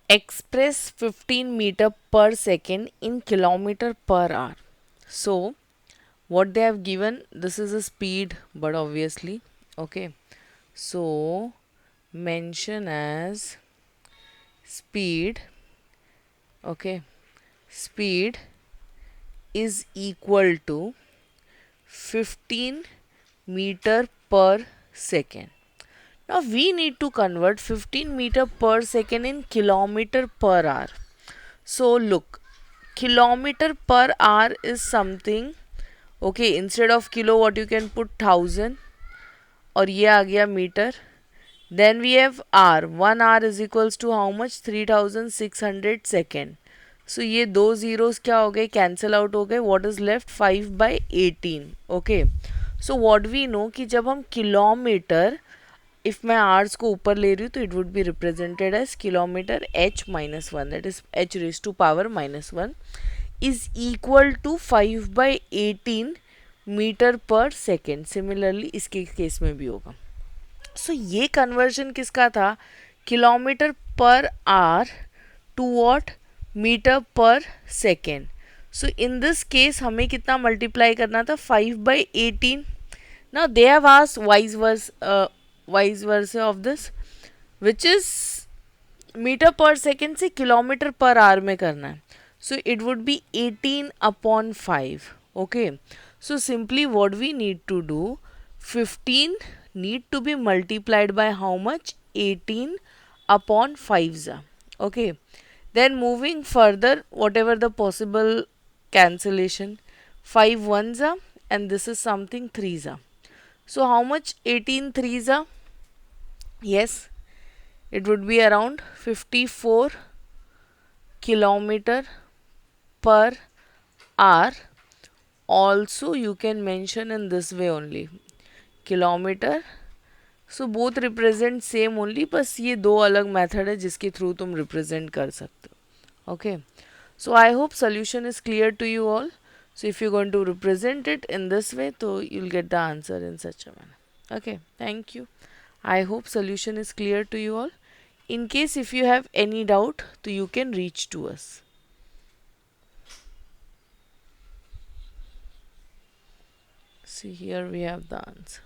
express 15 meter per second in kilometer per hour. So what they have given, this is a speed, but obviously, okay, so mention as speed, okay, speed is equal to 15 meter per second. Now we need to convert 15 meter per second in kilometer per hour. So look, kilometer per hour is something, okay, instead of kilo what you can put 1000 और ये आ गया metre. Then we have R. 1 hour is equals to how much? 3600 second. So ये दो zeros क्या हो गए? Cancel out हो गए. What is left? 5/18. Okay. So what we know कि जब हम किलोमीटर, if मैं hours को ऊपर ले रही हूँ तो it would be represented as kilometer h-1, that is h raised to power -1 is equal to 5/18 metre per second. Similarly इसके केस में भी होगा. सो ये कन्वर्जन किसका था? Kilometre per hour to what? Metre per second. So in this case हमें कितना multiply करना था? 5/18. Now they have asked vice versa of this which is metre per second से किलोमीटर पर आवर में करना है. So it would be 18/5. Okay, so simply what we need to do, 15 need to be multiplied by how much? 18/5. Okay, then moving further, whatever the possible cancellation, 5 ones are, and this is something 3s are. So how much? 18 3s are? Yes, it would be around 54 kilometer per hour. Also you can mention in this way only, kilometer. So both represent same only, बस ये दो अलग method है जिसके through तुम represent कर सकते हो. Okay, so I hope solution is clear to you all. So if you going to represent it in this way तो you will get the answer in such a manner. Okay, thank you. I hope solution is clear to you all. In case if you have any doubt, so you can reach to us. See, here we have the answer.